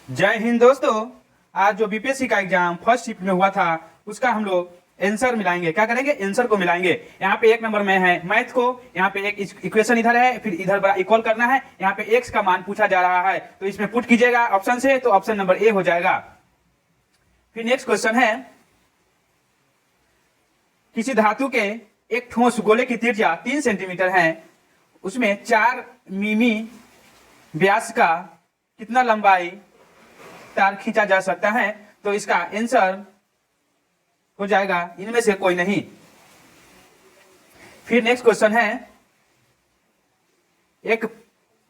जय हिंद दोस्तों। आज जो बीपीएससी का एग्जाम फर्स्ट शिफ्ट में हुआ था उसका हम लोग आंसर मिलाएंगे। क्या करेंगे? आंसर को मिलाएंगे। यहाँ पे एक नंबर में है मैथ को, यहाँ पे एक इक्वेशन इधर है, फिर इधर बड़ा इक्वल करना है। यहाँ पे एक्स का मान पूछा जा रहा है तो इसमें पुट कीजिएगा ऑप्शन से, तो ऑप्शन नंबर ए हो जाएगा। फिर नेक्स्ट क्वेश्चन है, किसी धातु के एक ठोस गोले की त्रिज्या 3 सेंटीमीटर है, उसमें 4 मिमी व्यास का कितना लंबाई तार खींचा जा सकता है? तो इसका आंसर हो जाएगा इनमें से कोई नहीं। फिर नेक्स्ट क्वेश्चन है, एक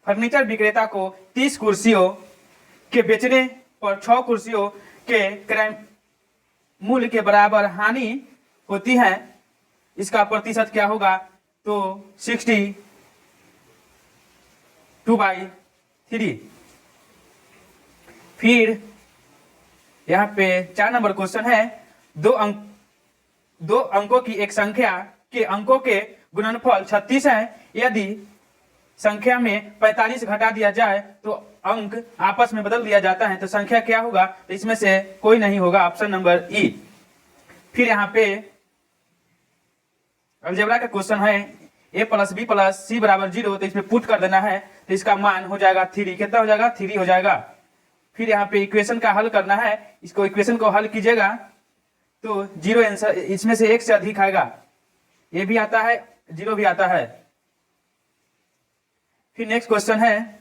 फर्नीचर विक्रेता को 30 कुर्सियों के बेचने पर 6 कुर्सियों के क्रय मूल्य के बराबर हानि होती है, इसका प्रतिशत क्या होगा? तो 62/3। फिर यहाँ पे 4 नंबर क्वेश्चन है, दो अंकों की एक संख्या के अंकों के गुणनफल 36 है। यदि संख्या में 45 घटा दिया जाए तो अंक आपस में बदल दिया जाता है, तो संख्या क्या होगा? तो इसमें से कोई नहीं होगा, ऑप्शन नंबर ई। फिर यहाँ पे अलजेब्रा का क्वेश्चन है, a + b + c = 0, तो इसमें पुट कर देना है, तो इसका मान हो जाएगा 3। कितना हो जाएगा? 3 हो जाएगा। फिर यहाँ पे इक्वेशन का हल करना है, इसको इक्वेशन को हल कीजिएगा तो 0 आंसर, इसमें से एक से अधिक आएगा। ए भी आता है, 0 भी आता है। फिर नेक्स्ट क्वेश्चन है,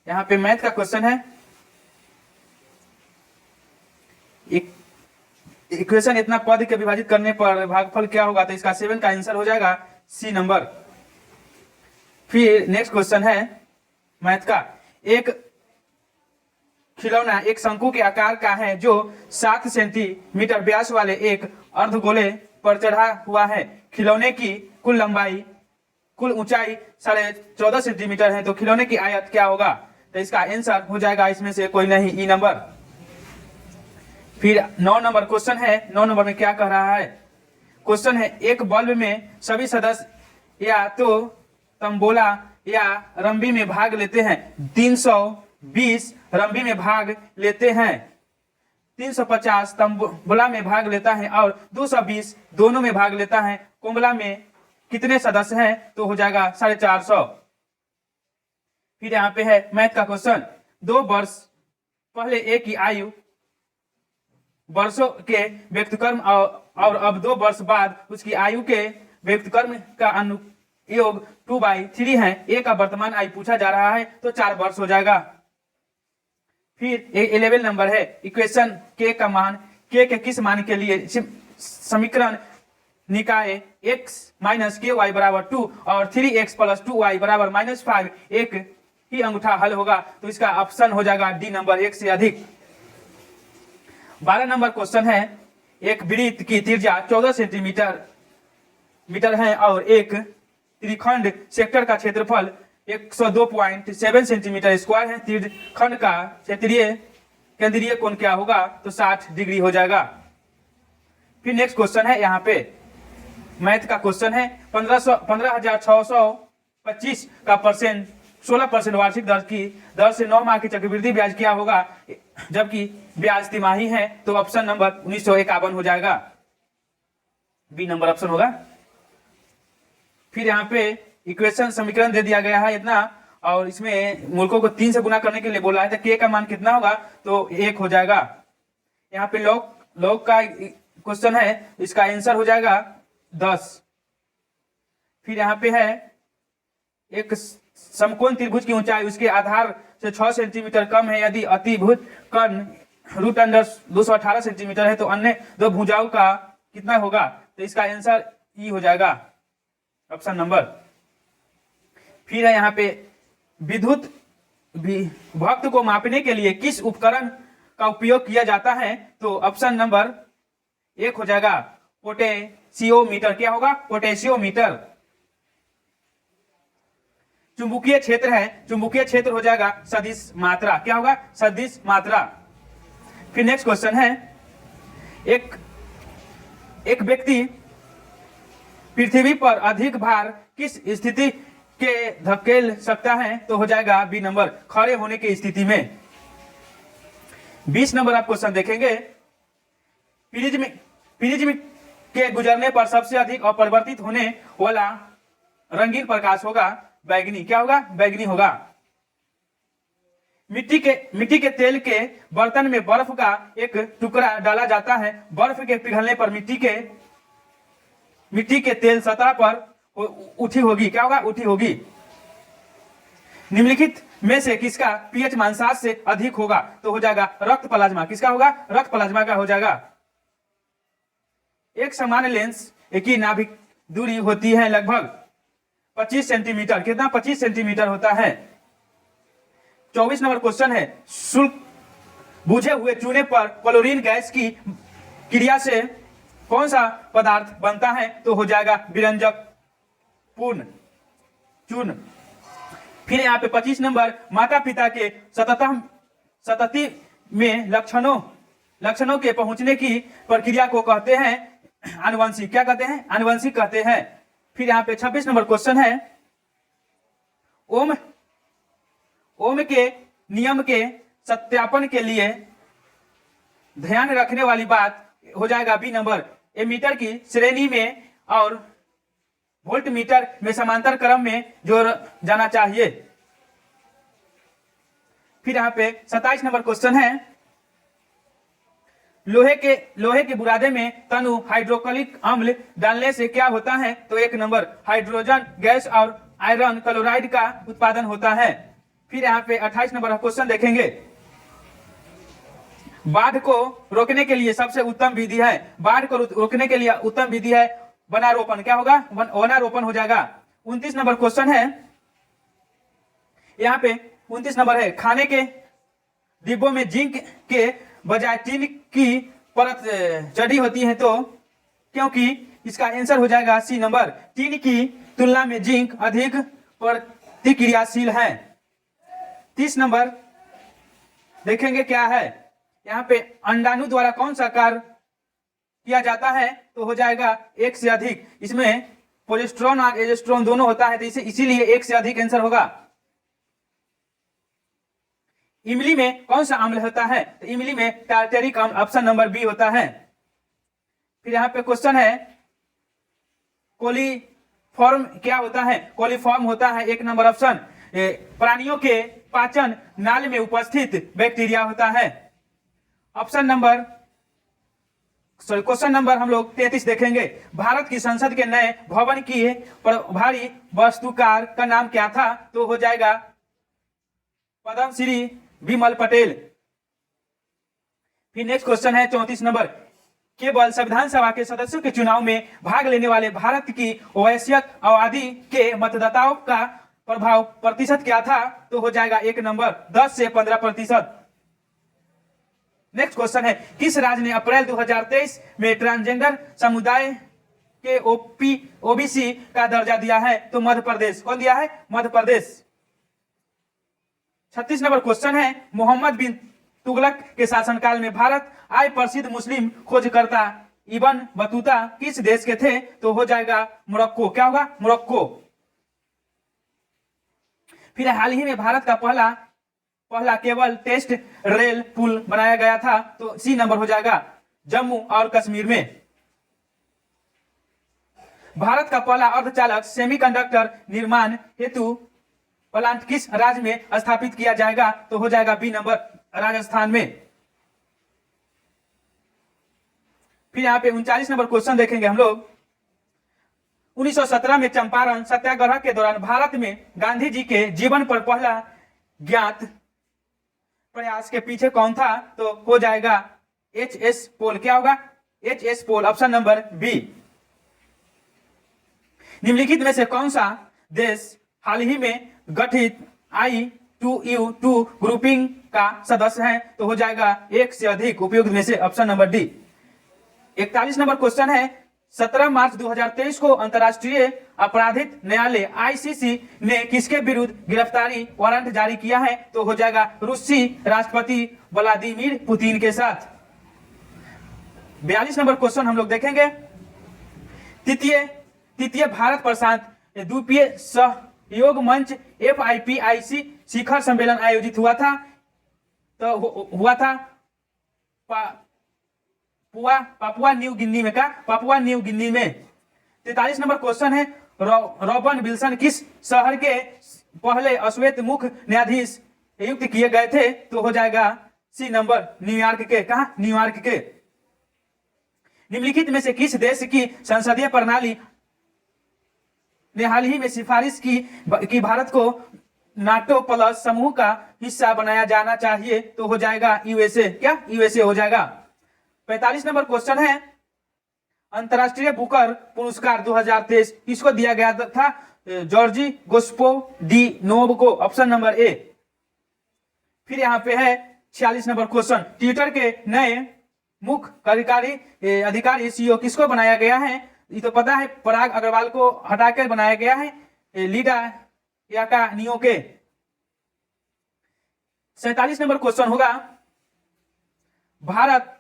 यहाँ पे मैथ का क्वेश्चन है, इक्वेशन इतना पद के विभाजित करने पर भागफल क्या होगा? तो इसका 7 का आंसर हो जाएगा सी नंबर। फिर नेक्स्ट क्वेश्चन है मैथ का, एक खिलौना एक शंकु के आकार का है जो 7 सेंटीमीटर व्यास वाले एक अर्धगोले पर चढ़ा हुआ है। खिलौने की कुल ऊंचाई 14.5 सेंटीमीटर है, तो खिलौने की आयत क्या होगा? तो इसका आंसर हो जाएगा इसमें से कोई नहीं, ई नंबर। फिर 9 नंबर क्वेश्चन है, 9 नंबर में क्या कह रहा है? क्वेश्चन है, एक बल्ब में सभी सदस्य या तो तंबोला या रंबी में भाग लेते हैं। 320 रंबी में भाग लेते हैं, 350 तंबोला में भाग लेता है और 220 दोनों में भाग लेता है। कुंबला में कितने सदस्य हैं? तो हो जाएगा 450। फिर यहाँ पे है मैथ का क्वेश्चन, 2 वर्ष पहले एक ही आयु वर्षों के व्यक्तिक्रम और अब 2 वर्ष बाद उसकी आयु के व्यक्तिक्रम का अनुयोग 2/3 है। ए का वर्तमान आयु पूछा जा रहा है, तो 4 वर्ष हो जाएगा। फिर 11 नंबर है, इक्वेशन के का मान के किस मान के लिए समीकरण निकाय x - ky = 2 और 3x + 2y = -5 एक ही अंगूठा हल होगा, तो इसका ऑप्शन हो जाएगा डी नंबर, 1 से अधिक। 12 नंबर क्वेश्चन है, एक वृत्त की त्रिज्या 14 सेंटीमीटर है और एक त्रिखंड सेक्टर का क्षेत्रफल 102.7 सेंटीमीटर स्क्वायर है। त्रिखंड का केंद्रीय कोण क्या होगा? तो 60 डिग्री हो जाएगा। फिर नेक्स्ट क्वेश्चन है, यहाँ पे मैथ का क्वेश्चन है, 15,625 का 16% वार्षिक दर से 9 माह की चक्रवृद्धि ब्याज क्या होगा? जबकि ब्याज तिमाही है, तो ऑप्शन नंबर 1951 हो जाएगा, बी नंबर ऑप्शन होगा। फिर यहाँ पे इक्वेशन समीकरण दे दिया गया है इतना, और इसमें मूलकों को 3 से गुना करने के लिए बोला है, तो के का मान कितना होगा? तो 1 हो जाएगा। यहाँ पे लॉग का क्वेश्चन है, इसका आंसर हो जाएगा 10। फिर यहाँ पे है, एक समकोण त्रिभुज की ऊंचाई उसके आधार से 6 सेंटीमीटर कम है। यदि अतिभुज कर्ण √218 सेंटीमीटर है, तो अन्य दो भुजाओं का कितना होगा? तो इसका आंसर ई हो जाएगा, ऑप्शन नंबर। फिर है यहाँ पे, विद्युत भक्त को मापने के लिए किस उपकरण का उपयोग किया जाता है? तो ऑप्शन नंबर 1 हो जाएगा, पोटेशियोमीटर। क्या होगा? पोटेशियोमीटर। चुंबकीय क्षेत्र है, चुंबकीय क्षेत्र हो जाएगा सदिश मात्रा। क्या होगा? सदिश मात्रा। फिर नेक्स्ट क्वेश्चन है, एक व्यक्ति पृथ्वी पर अधिक भार किस स्थिति के धकेल सकता है तो हो जाएगा बी नंबर, खड़े होने की स्थिति में। 20 नंबर आप क्वेश्चन देखेंगे, प्रिज्म के गुजरने पर सबसे अधिक अपरिवर्तित होने वाला रंगीन प्रकाश होगा बैगनी। क्या होगा? बैगनी होगा। मिट्टी के तेल के बर्तन में बर्फ का एक टुकड़ा डाला जाता है। बर्फ के पिघलने पर मिट्टी के तेल सतह पर उठी होगी। क्या होगा? उठी होगी। निम्नलिखित में से किसका पीएच मान 7 से अधिक होगा तो हो जाएगा रक्त प्लाज्मा। किसका होगा? रक्त प्लाज्मा का हो जाएगा। एक सामान्य लेंस की नाभिक दूरी होती है लगभग 25 सेंटीमीटर। कितना? 25 सेंटीमीटर होता है। 24 नंबर क्वेश्चन है, शुल्क बुझे हुए चूने पर क्लोरीन गैस की क्रिया से कौन सा पदार्थ बनता है तो हो जाएगा विरंजक पूर्ण चूर्ण। फिर यहाँ पे 25 नंबर, माता पिता के सतती में लक्षणों के पहुंचने की प्रक्रिया को कहते हैं आनुवंशिक। क्या कहते हैं? आनुवंशिक कहते हैं। फिर यहाँ पे 26 नंबर क्वेश्चन है, ओम के नियम के सत्यापन के लिए ध्यान रखने वाली बात हो जाएगा बी नंबर, एमीटर की श्रेणी में और वोल्ट मीटर में समांतर क्रम में जोड़ जाना चाहिए। फिर यहाँ पे 27 नंबर क्वेश्चन है, लोहे के बुरादे में तनु हाइड्रोक्लोरिक अम्ल डालने से क्या होता है तो 1 नंबर, हाइड्रोजन गैस और आयरन क्लोराइड का उत्पादन होता है। फिर यहाँ पे 28 नंबर क्वेश्चन देखेंगे, बाढ़ को रोकने के लिए सबसे उत्तम विधि है। बाढ़ को रोकने के लिए उत्तम विधि है वनारोपण। क्या होगा? वनारोपण हो जाएगा। 29 नंबर क्वेश्चन है, यहाँ पे 29 नंबर है, खाने के डिब्बों में जिंक के बजाय टिन की परत चढ़ी होती है तो क्योंकि इसका आंसर हो जाएगा सी नंबर, टिन की तुलना में जिंक अधिक प्रतिक्रियाशील है। 30 नंबर देखेंगे क्या है, यहाँ पे अंडाणु द्वारा कौन सा कार्य किया जाता है तो हो जाएगा 1 से अधिक। इसमें प्रोजेस्टेरोन और एस्ट्रोजन दोनों होता है तो इसीलिए 1 से अधिक आंसर होगा। इमली में कौन सा अम्ल होता है तो इमली में टार्टेरिक अम्ल, ऑप्शन नंबर बी होता है। फिर यहाँ पे क्वेश्चन है, कोलीफॉर्म क्या होता है? कोलीफॉर्म होता है 1 नंबर ऑप्शन, प्राणियों के पाचन नाल में उपस्थित बैक्टीरिया होता है। ऑप्शन नंबर क्वेश्चन नंबर हम लोग 33 देखेंगे, भारत की संसद के नए भवन की प्रभारी वास्तुकार का नाम क्या था तो हो जाएगा पद्मश्री विमल पटेल। फिर नेक्स्ट क्वेश्चन है 34 नंबर, केवल संविधान सभा के सदस्यों के चुनाव में भाग लेने वाले भारत की वैश्विक आबादी के मतदाताओं का प्रभाव प्रतिशत क्या था तो हो जाएगा 1 नंबर, 10 से 15%। नेक्स्ट क्वेश्चन है, किस राज्य ने अप्रैल 2023 में ट्रांसजेंडर समुदाय के ओबीसी का दर्जा दिया है तो मध्य प्रदेश। कौन दिया है? मध्य प्रदेश। 36 नंबर क्वेश्चन है, मोहम्मद बिन तुगलक के शासनकाल में भारत आए प्रसिद्ध मुस्लिम खोजकर्ता इब्न बतूता किस देश के थे तो हो जाएगा मोरक्को। क्या होगा? मोरक्को। फिर हाल ही में भारत का पहला केबल टेस्ट रेल पुल बनाया गया था तो सी नंबर हो जाएगा, जम्मू और कश्मीर में। भारत का पहला अर्धचालक सेमीकंडक्टर निर्माण हेतु प्लांट किस राज्य में स्थापित किया जाएगा तो हो जाएगा बी नंबर, राजस्थान में। फिर यहाँ पे 39 नंबर क्वेश्चन देखेंगे हम लोग, 1917 में चंपारण सत्याग्रह के दौरान भारत में गांधी जी के जीवन पर पहला ज्ञात प्रयास के पीछे कौन था तो हो जाएगा HS पोल। क्या होगा? HS पोल, ऑप्शन नंबर बी। निम्नलिखित में से कौन सा देश हाल ही में गठित I2U2 ग्रुपिंग का सदस्य है तो हो जाएगा 1 से अधिक उपयुक्त में से, option number D. 41 number question है, 17 मार्च 2023 को अंतर्राष्ट्रीय आपराधिक न्यायालय ICC ने किसके विरुद्ध गिरफ्तारी वारंट जारी किया है तो हो जाएगा रूसी राष्ट्रपति व्लादिमीर पुतिन के साथ। 42 नंबर क्वेश्चन हम लोग देखेंगे, तृतीय भारत प्रशांत द्वीपीय योग मंच FIPIC शिखर सम्मेलन आयोजित हुआ था, तो हुआ था पापुआ न्यू गिनी में। पापुआ न्यू गिनी में। 43 नंबर क्वेश्चन है, रॉबर्ट विल्सन किस शहर के पहले अश्वेत मुख न्यायाधीश नियुक्त किए गए थे? तो हो जाएगा सी नंबर, न्यूयॉर्क के। कहा? न्यूयॉर्क के। निम्नलिखित में से किस देश की संसदीय प्रणाली ने हाल ही में सिफारिश की भारत को नाटो प्लस समूह का हिस्सा बनाया जाना चाहिए? तो हो जाएगा USA। क्या? USA हो जाएगा। 45 नंबर क्वेश्चन है, अंतरराष्ट्रीय बुकर पुरस्कार 2023 किसको दिया गया था? जॉर्जी गोस्पोडिनोव को। Option number A. फिर यहाँ पे है 46 नंबर क्वेश्चन, ट्विटर के नए मुख्य कार्यकारी अधिकारी CEO किसको बनाया गया है? ये तो पता है, पराग अग्रवाल को हटाकर बनाया गया है लीडा याकानियो के। 47 नंबर क्वेश्चन होगा, भारत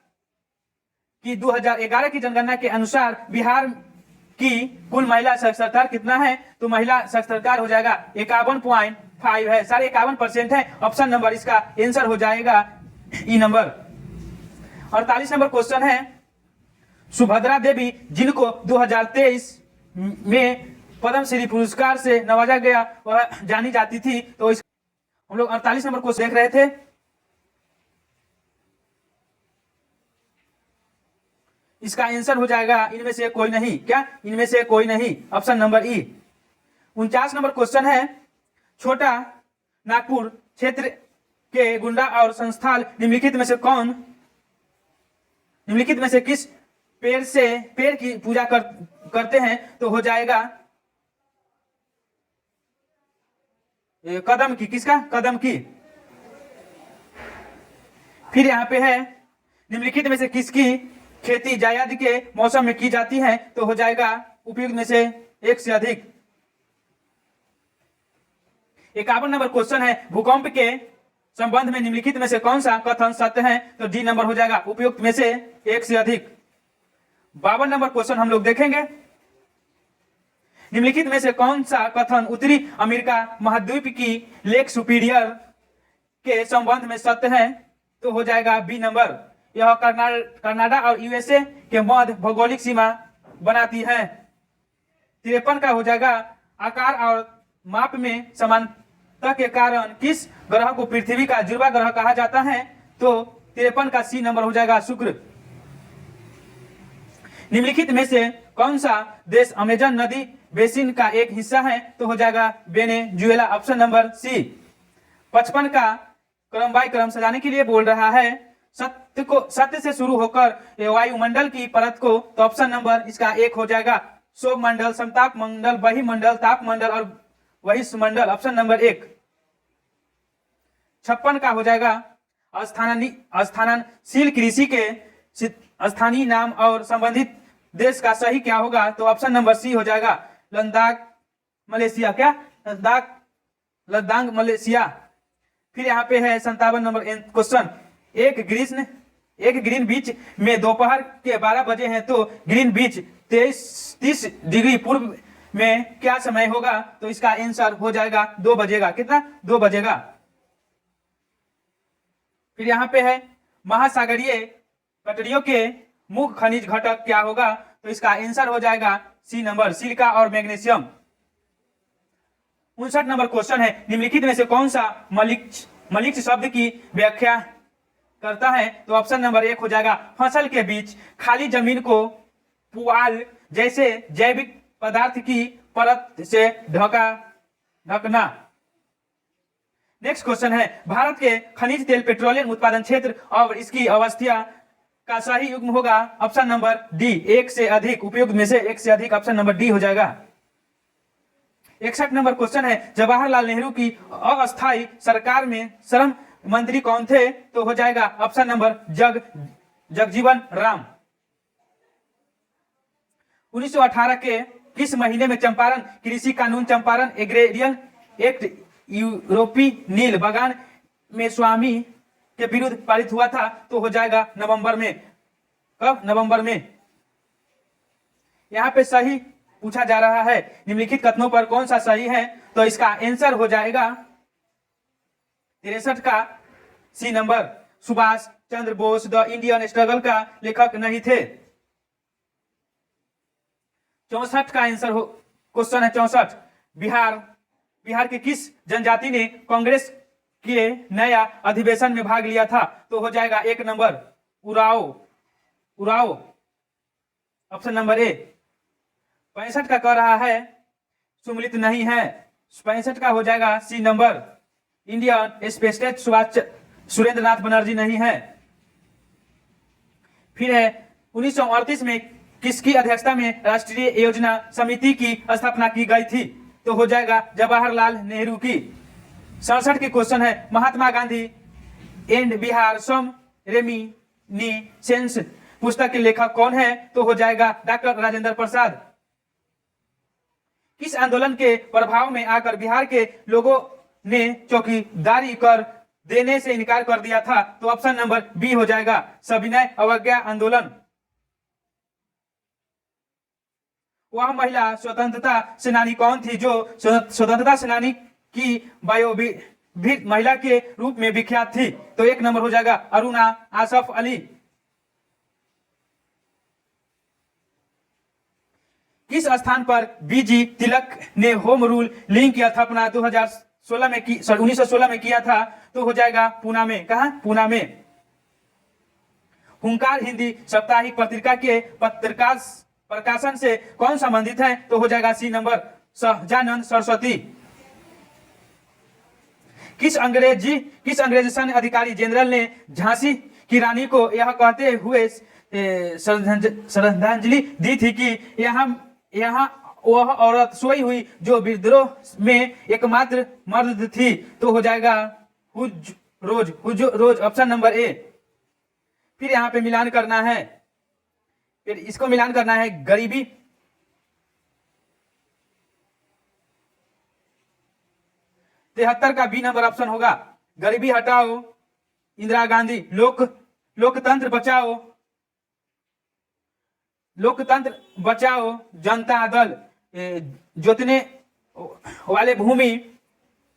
की 2011 की जनगणना के अनुसार बिहार की कुल महिला साक्षरता कितना है? तो महिला साक्षरता हो जाएगा 51.5 है, 51% है। ऑप्शन नंबर इसका आंसर हो जाएगा ई नंबर। 48 नंबर क्वेश्चन है, सुभद्रा देवी जिनको 2023 में पद्मश्री पुरस्कार से नवाजा गया वह जानी जाती थी, तो इस हम लोग 48 नंबर क्वेश्चन देख रहे थे। इसका आंसर हो जाएगा इनमें से कोई नहीं। क्या? इनमें से कोई नहीं, ऑप्शन नंबर ई। 49 नंबर क्वेश्चन है, छोटा नागपुर क्षेत्र के गुंडा और संस्थाल निम्नलिखित में से किस पेड़ की पूजा करते हैं? तो हो जाएगा कदम की। किसका? कदम की। फिर यहाँ पे है, निम्नलिखित में से किसकी खेती जायद के मौसम में की जाती है? तो हो जाएगा उपयुक्त में से एक से अधिक। 51 नंबर क्वेश्चन है, भूकंप के संबंध में निम्नलिखित में से कौन सा कथन सत्य है? तो डी नंबर हो जाएगा, उपयुक्त में से एक से अधिक। 52 नंबर क्वेश्चन हम लोग देखेंगे, निम्नलिखित में से कौन सा कथन उत्तरी अमेरिका महाद्वीप की लेक सुपीरियर के संबंध में सत्य है? तो हो जाएगा बी नंबर, यह कनाडा और USA के मध्य भौगोलिक सीमा बनाती है। 53 का हो जाएगा, आकार और माप में समानता के कारण किस ग्रह को पृथ्वी का जुड़वा ग्रह कहा जाता है? तो 53 का सी नंबर हो जाएगा, शुक्र। निम्नलिखित में से कौन सा देश अमेजन नदी बेसिन का एक हिस्सा है? तो हो जाएगा वेनेजुएला, ऑप्शन नंबर सी। 55 का क्रम बाय क्रम सजाने के लिए बोल रहा है, सत्य से शुरू होकर वायुमंडल की परत को, तो ऑप्शन नंबर इसका एक हो जाएगा, शोभ मंडल, समताप मंडल, बही मंडल, ताप मंडल और वही मंडल, ऑप्शन नंबर एक। 56 का हो जाएगा, स्थानांतरशील कृषि के स्थानीय नाम और संबंधित देश का सही क्या होगा? तो ऑप्शन नंबर सी हो जाएगा, लद्दाख मलेशिया। क्या? लद्दाख मलेशिया। फिर यहाँ पे है 57 नंबर क्वेश्चन, एक ग्रीन बीच में दोपहर के 12 बजे हैं, तो ग्रीन बीच 30 डिग्री पूर्व में क्या समय होगा? तो इसका आंसर हो जाएगा 2 बजेगा। कितना? 2 बजेगा। फिर यहाँ पे है, महासागरीय पटरियों के मुख्य खनिज घटक क्या होगा? तो इसका आंसर हो जाएगा सी नंबर, सिलिका और मैग्नीशियम। 59 नंबर क्वेश्चन है, निम्नलिखित में से कौन सा मलिक्स शब्द की व्याख्या करता है? तो ऑप्शन नंबर एक हो जाएगा, फसल के बीच खाली जमीन को पुआल जैसे जैविक पदार्थ की परत से ढकना। नेक्स्ट क्वेश्चन है, भारत के खनिज तेल पेट्रोलियम उत्पादन क्षेत्र और इसकी अवस्था का सही युग्म होगा? ऑप्शन नंबर डी, एक से अधिक, उपयुक्त में से एक से अधिक, ऑप्शन नंबर डी हो जाएगा। 61 नंबर क्वेश्चन है, जवाहरलाल नेहरू की अस्थायी सरकार में श्रम मंत्री कौन थे? तो हो जाएगा ऑप्शन नंबर जगजीवन राम। 1918 के किस महीने में चंपारण कृषि कानून, चंपारण एग्रेरियन एक्ट यूरोपीय नील बगान में स्वामी के विरुद्ध पारित हुआ था? तो हो जाएगा नवंबर में। कब? नवंबर में। यहाँ पे सही पूछा जा रहा है, निम्नलिखित कथनों पर कौन सा सही है? तो इसका आंसर हो जाएगा 63 का C number. Subhash Chandra Bose the Indian struggle का लेखक नहीं थे। 64 का आंसर हो, क्वेश्चन है 64। बिहार के किस जनजाति ने कांग्रेस के नया अधिवेशन में भाग लिया था? तो हो जाएगा 1 number Oraon, option number A. 65 का कह रहा है सुमिलित नहीं है, 65 का हो जाएगा C number. Indian space Surendra Nath Banerjee नहीं है। फिर है 1938 में किसकी अध्यक्षता में राष्ट्रीय योजना समिति की स्थापना की गई थी? तो हो जाएगा जवाहरलाल नेहरू की। 67 के क्वेश्चन है Mahatma Gandhi and Bihar some reminiscence पुस्तक के लेखक कौन है? तो हो जाएगा डॉक्टर राजेंद्र प्रसाद। किस आंदोलन के प्रभाव में आकर बिहार के लोगों ने चौकीदारी कर देने से इनकार कर दिया था? तो ऑप्शन नंबर बी हो जाएगा सविनय अवज्ञा आंदोलन। वह महिला स्वतंत्रता सेनानी कौन थी जो स्वतंत्रता सेनानी की बायोबिक महिला के रूप में विख्यात थी? तो 1 नंबर हो जाएगा अरुणा आसफ अली। किस स्थान पर बीजी तिलक ने होम रूल लीग की स्थापना 1916 में किया था? तो हो जाएगा पूना में। कहा? पूना में। हुंकार हिंदी साप्ताहिक पत्रिका के प्रकाशन से कौन संबंधित है? तो हो जाएगा सी नंबर सहजानंद सरस्वती। किस अंग्रेज सैन्य अधिकारी जनरल ने झांसी की रानी को यह कहते हुए श्रद्धांजलि दी थी कि यहाँ वह औरत सोई हुई जो विद्रोह में एकमात्र मर्द थी? तो हो जाएगा रोज, ऑप्शन नंबर ए। फिर यहाँ पे मिलान करना है, फिर इसको मिलान करना है गरीबी। तिहत्तर का बी नंबर ऑप्शन होगा। गरीबी हटाओ इंदिरा गांधी, लोकतंत्र बचाओ जनता दल, जोतने वाले भूमि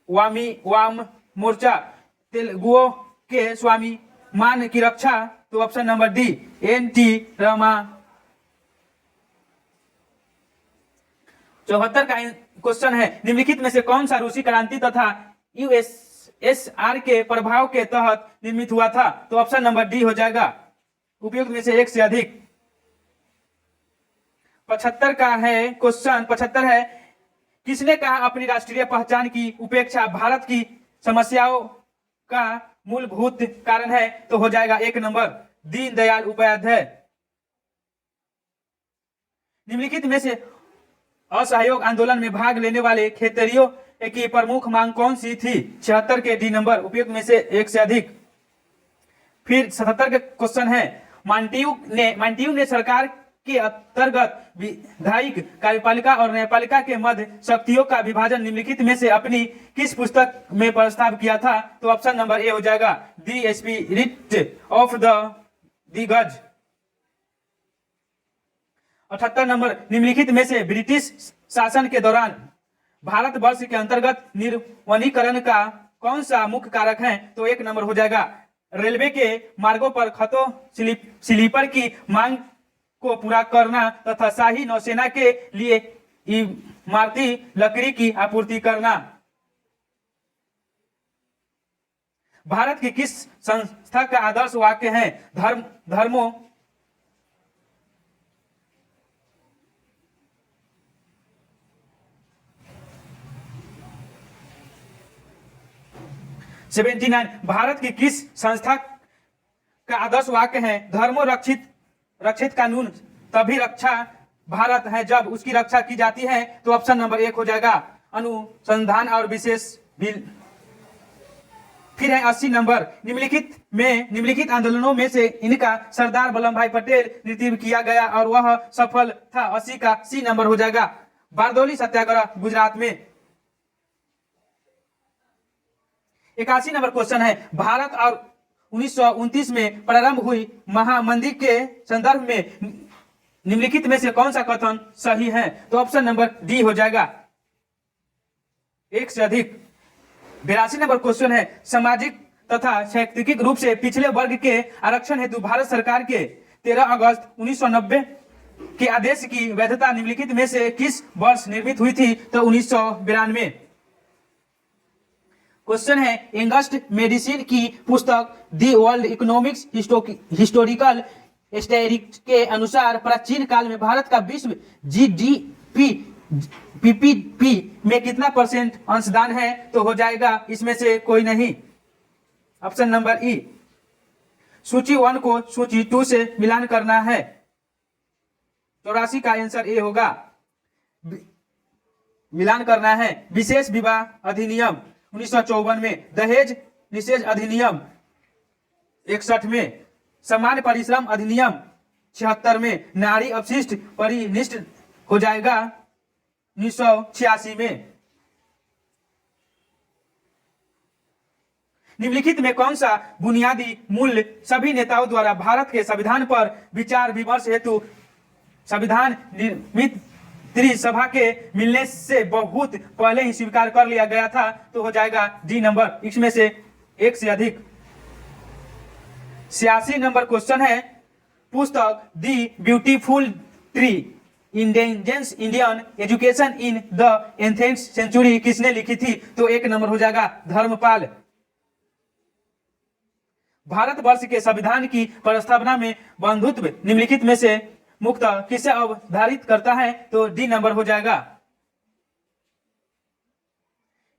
वाम मोर्चा, तेलुगुओं के स्वामी मान की रक्षा। तो option number D NT. Rama. 74 का क्वेश्चन है निम्नलिखित में से कौन सा रूसी क्रांति तथा यूएसएसआर के प्रभाव के तहत निर्मित हुआ था? तो ऑप्शन नंबर डी हो जाएगा उपयुक्त में से एक से अधिक। 75 का है क्वेश्चन, 75 है किसने कहा अपनी राष्ट्रीय पहचान की उपेक्षा भारत की समस्याओं का मूलभूत कारण है? तो हो जाएगा 1 नंबर दीनदयाल उपाध्याय। निम्नलिखित में से असहयोग आंदोलन में भाग लेने वाले क्षेत्रीयों की प्रमुख मांग कौन सी थी? 76 के डी नंबर उपयुक्त में से एक से अधिक। फिर 77 का क्वेश्चन है मांटियू ने सरकार के अंतर्गत विधायिक कार्यपालिका और न्यायपालिका के मध्य शक्तियों का विभाजन निम्नलिखित में से अपनी किस पुस्तक में प्रस्ताव किया था? तो ऑप्शन नंबर ए हो जाएगा द स्पिरिट ऑफ द गज। 78 नंबर निम्नलिखित में से ब्रिटिश शासन के दौरान भारतवर्ष के अंतर्गत निर्वनीकरण का कौन सा मुख्य कारक है? तो 1 नंबर हो जाएगा रेलवे के मार्गों पर खतों स्लीपर की मांग को पूरा करना तथा शाही नौसेना के लिए इमारती लकड़ी की आपूर्ति करना। भारत की किस संस्था का आदर्श वाक्य है धर्मों 79 भारत की किस संस्था का आदर्श वाक्य है धर्मों रक्षित कानून तभी रक्षा भारत है जब उसकी रक्षा की जाती है? तो ऑप्शन नंबर 1 हो जाएगा अनुसंधान और विशेष बिल। फिर है 80 नंबर निम्नलिखित आंदोलनों में से इनका सरदार वल्लभ भाई पटेल नेतृत्व किया गया और वह सफल था। 80 का सी नंबर हो जाएगा बारदौली सत्याग्रह गुजरात में। 81 नंबर क्वेश्चन है भारत और 1929 में प्रारंभ हुई महामंदी के संदर्भ में निम्नलिखित में से कौन सा कथन सही है? तो ऑप्शन नंबर डी हो जाएगा एक से अधिक। 82 नंबर क्वेश्चन है, सामाजिक तथा शैक्षिक रूप से पिछड़े वर्ग के आरक्षण हेतु भारत सरकार के 13 अगस्त 1990 के आदेश की वैधता निम्नलिखित में से किस वर्ष निर्मित हुई थी? तो 1992। क्वेश्चन है, एंगस्ट मेडिसिन की पुस्तक the world economics historical statistics के अनुसार प्राचीन काल में भारत का विश्व जीडीपी पीपीपी में कितना % अंशदान है? तो हो जाएगा इसमें से कोई नहीं, ऑप्शन नंबर ई। सूची 1 को सूची 2 से मिलान करना है, 84 का आंसर ए होगा, मिलान करना है। विशेष विवाह अधिनियम 1954 में, दहेज निषेध अधिनियम 61 में, समान परिश्रम अधिनियम 76 में, नारी अपशिष्ट परिनिष्ठ हो जाएगा 1986 में। निम्नलिखित में कौन सा बुनियादी मूल्य सभी नेताओं द्वारा भारत के संविधान पर विचार विमर्श हेतु संविधान निर्मित त्रिसभा के मिलने से बहुत पहले ही स्वीकार कर लिया गया था? तो हो जाएगा डी नंबर, इसमें से एक से अधिक। 86 नंबर क्वेश्चन है, पुस्तक the beautiful tree indigenous Indian education in the 18th century किसने लिखी थी? तो एक नंबर हो जाएगा, धर्मपाल। भारतवर्ष के संविधान की प्रस्तावना में बंधुत्व निम्नलिखित में से मुक्त किसे अवधारित करता है? तो डी नंबर हो जाएगा।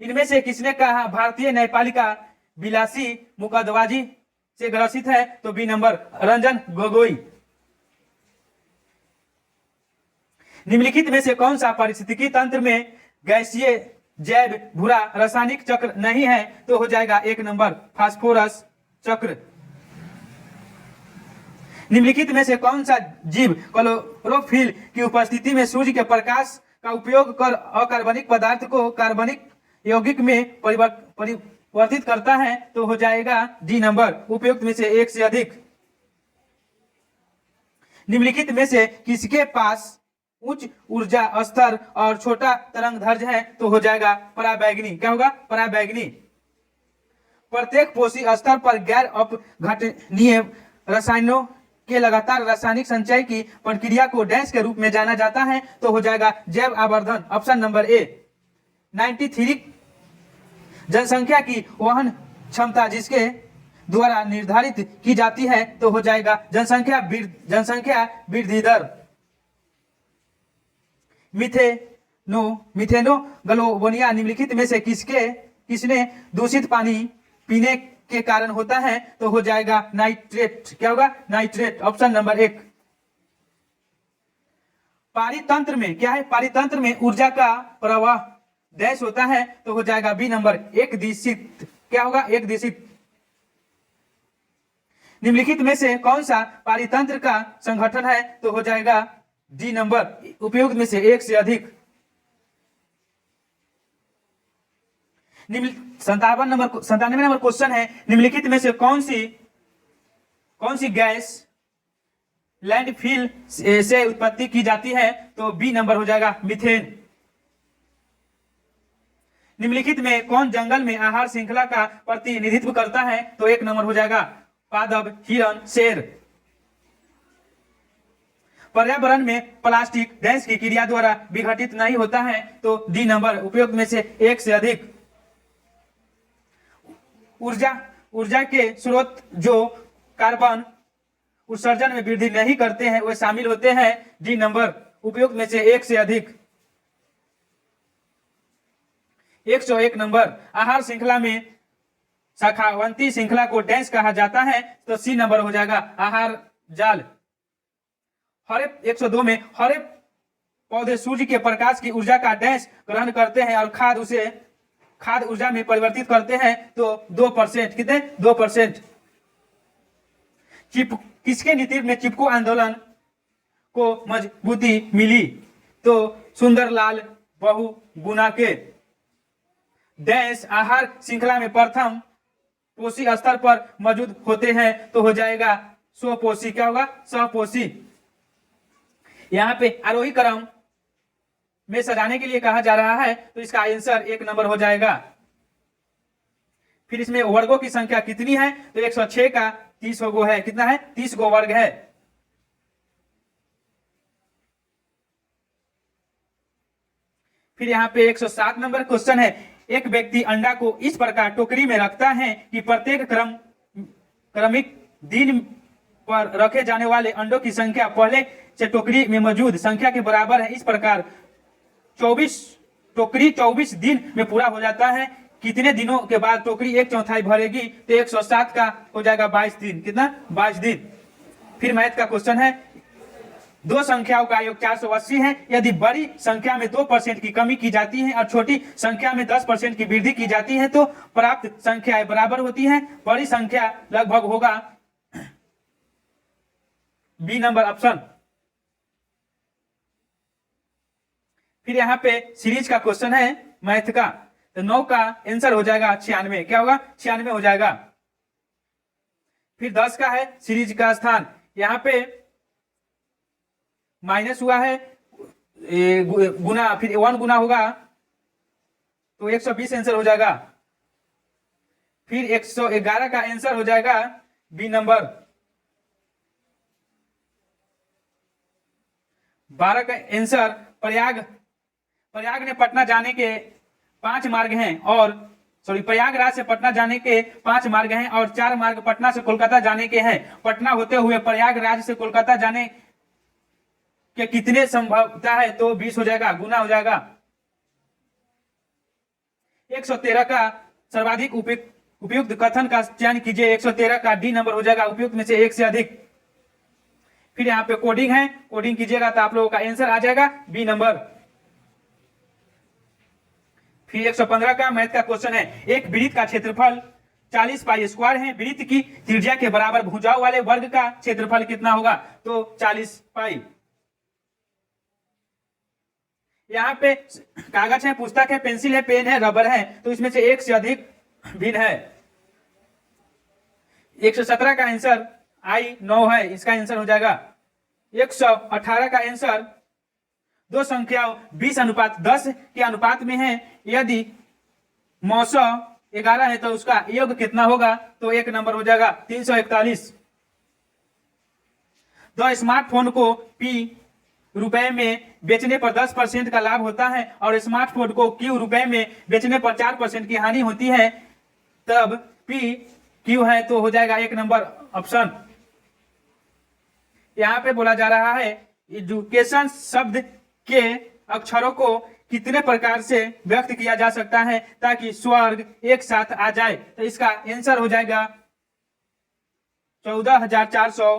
इनमें से किसने कहा भारतीय न्यायपालिका विलासी मुकदबाजी से ग्रसित है? तो बी नंबर, रंजन गोगोई। निम्नलिखित में से कौन सा पारिस्थितिकी तंत्र में गैसीय जैव भूरा रासायनिक चक्र नहीं है? तो हो जाएगा एक नंबर, फास्फोरस चक्र। निम्नलिखित में से कौन सा जीव क्लोरोफिल की उपस्थिति में सूर्य के प्रकाश का उपयोग कर अकार्बनिक पदार्थ को कार्बनिक यौगिक में परिवर्तित करता है? तो हो जाएगा डी नंबर, उपयुक्त में से एक से अधिक। निम्नलिखित में से किसके पास उच्च ऊर्जा स्तर और छोटा तरंग दैर्ध्य है? तो हो जाएगा पराबैंगनी। क्या होगा? पराबैंगनी। प्रत्येक पोषी स्तर पर गैर अपघटनीय रसायनों के लगातार रासायनिक संचय की प्रक्रिया को डैश के रूप में जाना जाता है? तो हो जाएगा जैव आवर्धन, ऑप्शन नंबर ए। 93 जनसंख्या की वहन क्षमता जिसके द्वारा निर्धारित की जाती है? तो हो जाएगा जनसंख्या वृद्धि दर। मिथेनो ग्लोबोनिया निम्नलिखित में से किसने दूषित पानी पीने के कारण होता है? तो हो जाएगा नाइट्रेट। क्या होगा? Nitrate, option number 1। पारितंत्र में क्या है? पारितंत्र में ऊर्जा का प्रवाह डैश होता है? तो हो जाएगा बी नंबर, एक दिशित। क्या होगा? एक दिशित। निम्नलिखित में से कौन सा पारितंत्र का संगठन है? तो हो जाएगा डी नंबर, उपयुक्त में से एक से अधिक। 97 नंबर क्वेश्चन है, निम्नलिखित में से कौन सी गैस लैंडफिल से उत्पत्ति की जाती है? तो बी नंबर हो जाएगा, मीथेन। निम्नलिखित में कौन जंगल में आहार श्रृंखला का प्रतिनिधित्व करता है? तो एक नंबर हो जाएगा, पादप, हिरण, शेर। पर्यावरण में प्लास्टिक डैश की क्रिया द्वारा विघटित नहीं होता है? तो डी नंबर, उपयुक्त में से एक से अधिक। ऊर्जा के स्रोत जो कार्बन उत्सर्जन में वृद्धि नहीं करते हैं वे शामिल होते हैं? डी नंबर, उपयुक्त में से एक से अधिक। 101 नंबर, आहार श्रृंखला में शाखावंती श्रृंखला को डैश कहा जाता है? तो सी नंबर हो जाएगा, आहार जाल। 102 में हरे पौधे सूर्य के प्रकाश की ऊर्जा का डैश ग्रहण करते हैं और खाद्य ऊर्जा में परिवर्तित करते हैं? तो 2%। कितने? 2%। किसके नेतृत्व में चिपको आंदोलन को मजबूती मिली? तो सुंदरलाल बहुगुणा के। डैश आहार श्रृंखला में प्रथम पोषी स्तर पर मौजूद होते हैं? तो हो जाएगा स्वपोषी। क्या होगा? स्वपोषी। यहाँ पे आरोही क्रम में सजाने के लिए कहा जा रहा है तो इसका आंसर 1 नंबर हो जाएगा। फिर इसमें वर्गों की संख्या कितनी है तो 106 का 30 गो है, कितना है 30 गो वर्ग है। फिर यहाँ पे 107 नंबर क्वेश्चन है, एक व्यक्ति अंडा को इस प्रकार टोकरी में रखता है कि प्रत्येक क्रमिक दिन पर रखे जाने वाले अंडों की संख्या पहले से टोकरी में मौजूद संख्या के बराबर है। इस प्रकार 24 दिन में पूरा हो जाता है। कितने दिनों के बाद टोकरी 1/4 भरेगी तो 107 का हो जाएगा 22 दिन, कितना 22 दिन। फिर मैथ का क्वेश्चन है, दो संख्याओं का योग 480 है। यदि बड़ी संख्या में 2% की कमी की जाती है और छोटी संख्या में 10% की वृद्धि की जाती है तो प्राप्त संख्याएं बराबर होती हैं। बड़ी संख्या लगभग होगा बी नंबर ऑप्शन। फिर यहाँ पे सीरीज का क्वेश्चन है मैथ का, तो 9 का आंसर हो जाएगा 96, क्या होगा 96 हो जाएगा। फिर 10 का है सीरीज का स्थान, यहाँ पे माइनस हुआ है गुना, फिर 1 गुना होगा तो 120 आंसर हो जाएगा। फिर 111 का आंसर हो जाएगा बी नंबर। 12 का आंसर प्रयाग ने पटना जाने के 5 मार्ग हैं और प्रयागराज से पटना जाने के 5 मार्ग हैं और 4 मार्ग पटना से कोलकाता जाने के हैं। पटना होते हुए प्रयागराज से कोलकाता जाने के कितने संभवता है तो 20 हो जाएगा, गुना हो जाएगा। 113 का सर्वाधिक उपयुक्त कथन का चयन कीजिए। 113 का डी नंबर हो जाएगा, उपयुक्त में से एक से अधिक। फिर यहाँ पे कोडिंग है, कोडिंग कीजिएगा तो आप लोगों का आंसर आ जाएगा बी नंबर। फिर 115 का मैथ का क्वेश्चन है, एक वृत्त का क्षेत्रफल 40 पाई स्क्वायर है। वृत्त की त्रिज्या के बराबर भुजाओं वाले वर्ग का क्षेत्रफल कितना होगा तो 40 पाई। यहाँ पे कागज है, पुस्तक है, पेंसिल है, पेन है, रबर है, तो इसमें से एक से अधिक भिन्न है। 117 का आंसर आई 9 है, इसका आंसर हो जाएगा। 118 का आंसर दो संख्याओं 20:10 के अनुपात में है। यदि 911 है तो उसका योग कितना होगा तो 1 नंबर हो जाएगा 341। दो स्मार्टफोन को P रुपए में बेचने पर 10% का लाभ होता है और स्मार्टफोन को Q रुपए में बेचने पर 4% की हानि होती है, तब P Q है तो हो जाएगा 1 नंबर ऑप्शन। यहाँ पे बोला जा रहा है एजुकेशन शब्द के अक्षरों को कितने प्रकार से व्यक्त किया जा सकता है ताकि स्वर्ग एक साथ आ जाए, तो इसका आंसर हो जाएगा 14,400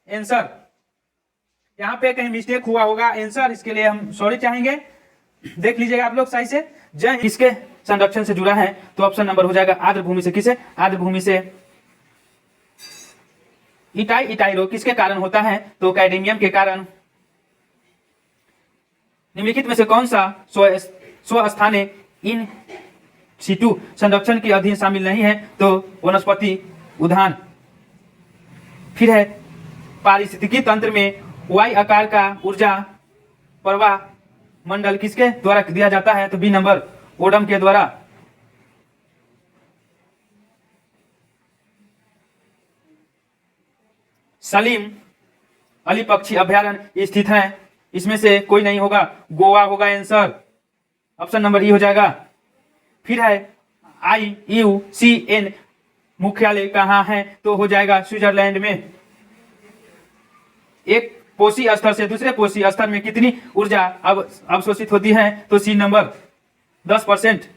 आंसर। यहाँ पे कहीं मिस्टेक हुआ होगा आंसर, इसके लिए हम सॉरी चाहेंगे, देख लीजिएगा आप लोग सही से। जय किसके संरक्षण से जुड़ा है तो ऑप्शन नंबर हो जाएगा आर्द्र भूमि से। किसे आर्द्र भूमि से। इटाई रोग किसके कारण होता है तो कैडमियम के कारण। निम्नलिखित में से कौन सा स्वस्थानीय इन सिटू संरक्षण के अधीन शामिल नहीं है तो वनस्पति उद्यान। फिर है पारिस्थितिकी तंत्र में वाई आकार का ऊर्जा प्रवाह मंडल किसके द्वारा दिया जाता है तो बी नंबर ओडम के द्वारा। सलीम अली पक्षी अभयारण्य स्थित है, इसमें से कोई नहीं होगा, गोवा होगा आंसर, ऑप्शन नंबर ई हो जाएगा। फिर है IUCN मुख्यालय कहाँ है तो हो जाएगा स्विट्जरलैंड में। एक पोषी स्तर से दूसरे पोषी स्तर में कितनी ऊर्जा अवशोषित होती है तो सी नंबर 10%।